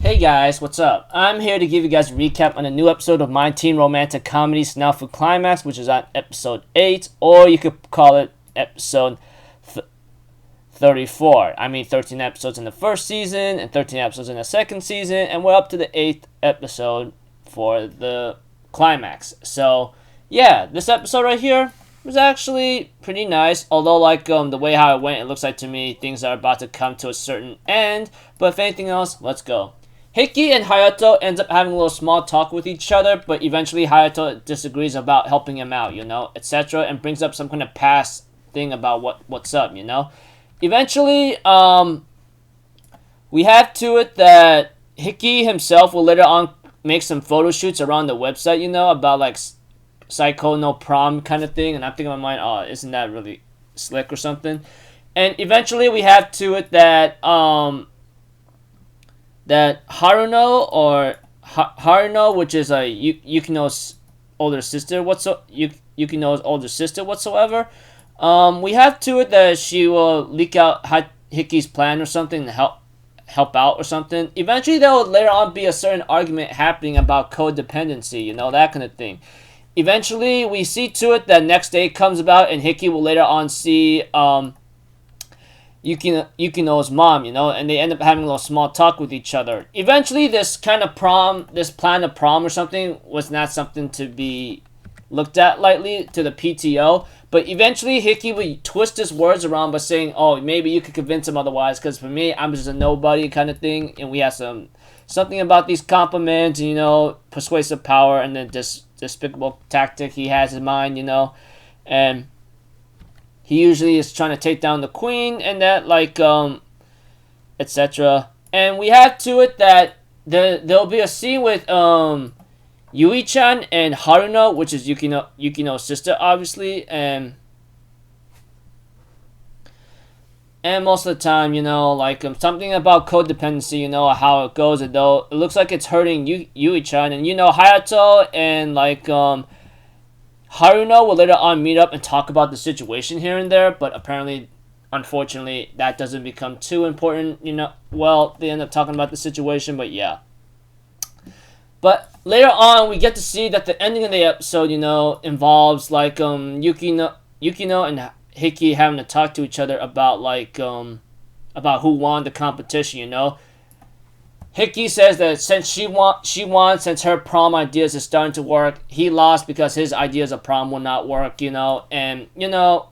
Hey guys, what's up? I'm here to give you guys a recap on a new episode of my teen romantic comedy SNAFU Climax, which is on episode 8, or you could call it episode 34. 13 episodes in the first season and 13 episodes in the second season, and we're up to the 8th episode for the climax. So, yeah, this episode right here was actually pretty nice, although the way how it went, it looks like to me things are about to come to a certain end. But if anything else, let's go. Hiki and Hayato ends up having a little small talk with each other, but eventually Hayato disagrees about helping him out, etc., and brings up some kind of past thing about what's up, Eventually, we have to it that Hiki himself will later on make some photo shoots around the website, about Psycho No Prom kind of thing, and I'm thinking in my mind, oh, isn't that really slick or something? And eventually we have to it that that Haruno, which is Yukino's older sister, Yukino's older sister whatsoever, we have to it that she will leak out Hiki's plan or something to help out or something. Eventually there will later on be a certain argument happening about codependency, that kind of thing. Eventually we see to it that next day comes about and Hiki will later on see Yukino's mom, and they end up having a little small talk with each other. Eventually, this plan of prom or something was not something to be looked at lightly to the PTO. But eventually, Hiki would twist his words around by saying, "Oh, maybe you could convince him otherwise, because for me, I'm just a nobody kind of thing." And we have something about these compliments, persuasive power, and then this despicable tactic he has in mind, and he usually is trying to take down the queen and that, etc. And we have to it that there'll be a scene with Yui-chan and Haruno, which is Yukino's sister, obviously, and most of the time, something about codependency, how it goes, though it looks like it's hurting Yui-chan, and Hayato and Haruno will later on meet up and talk about the situation here and there, but apparently, unfortunately, that doesn't become too important, Well, they end up talking about the situation, but yeah. But later on, we get to see that the ending of the episode, involves Yukino and Hiki having to talk to each other about about who won the competition, Hiki says that since she won, since her prom ideas is starting to work, he lost because his ideas of prom will not work, and,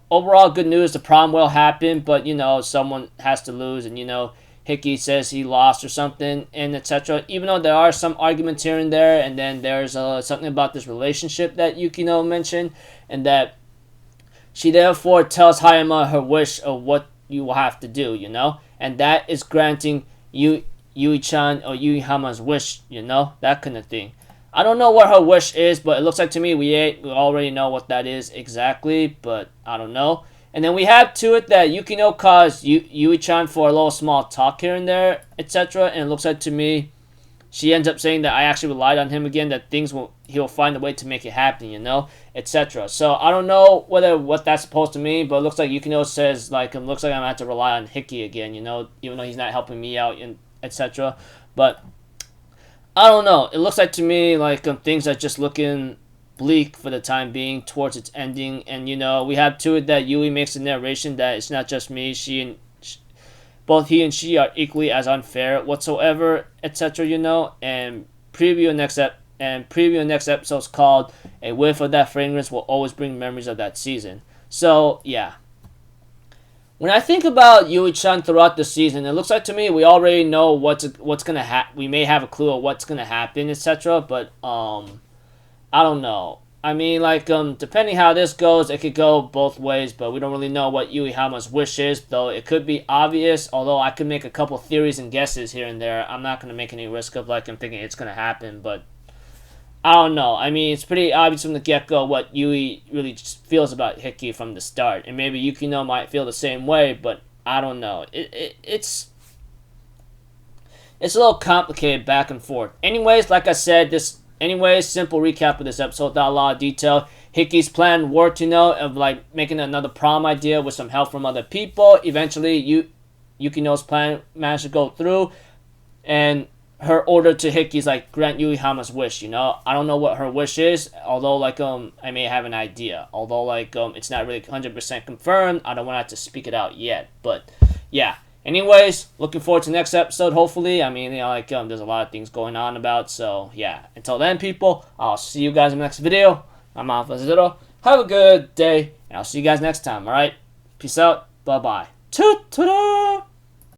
overall good news, the prom will happen, but, someone has to lose, and, Hiki says he lost or something, and etc. Even though there are some arguments here and there, and then there's something about this relationship that Yukino mentioned, and that she therefore tells Hayama her wish of what you will have to do, and that is granting Yui-chan or Yui-hama's wish, that kind of thing. I don't know what her wish is, but it looks like to me we already know what that is exactly, but I don't know. And then we have to it that Yukino caused Yui-chan for a little small talk here and there, etc. And it looks like to me she ends up saying that I actually relied on him again, that he'll find a way to make it happen, etc. So I don't know what that's supposed to mean, but it looks like Yukino says it looks like I'm gonna have to rely on Hiki again, even though he's not helping me out, and etc. But I don't know. It looks like to me things are just looking bleak for the time being towards its ending, and we have to it that Yui makes a narration that it's not just me, both he and she are equally as unfair whatsoever, etc. And preview next episode's called "A Whiff of That Fragrance Will Always Bring Memories of That Season." So yeah. When I think about Yui-chan throughout the season, it looks like to me we already know what's gonna happen. We may have a clue of what's gonna happen, etc. But I don't know. Depending how this goes, it could go both ways. But we don't really know what Yui-hama's wish is, though it could be obvious. Although I could make a couple theories and guesses here and there. I'm not gonna make any risk of I'm thinking it's gonna happen, but I don't know. It's pretty obvious from the get-go what Yui really feels about Hiki from the start. And maybe Yukino might feel the same way, but I don't know. It's a little complicated back and forth. Anyways, like I said, simple recap of this episode without a lot of detail. Hiki's plan worked, of making another prom idea with some help from other people. Eventually, Yukino's plan managed to go through. And her order to Hickey's like grant Yuihama's wish, you know? I don't know what her wish is, although like I may have an idea. Although like it's not really 100% confirmed. I don't want to speak it out yet. But yeah. Anyways, looking forward to the next episode, hopefully. I mean, you know, like there's a lot of things going on about, so yeah. Until then, people, I'll see you guys in the next video. I'm Alpha Zero. Have a good day, and I'll see you guys next time, alright? Peace out. Bye-bye. Ta-ta-da!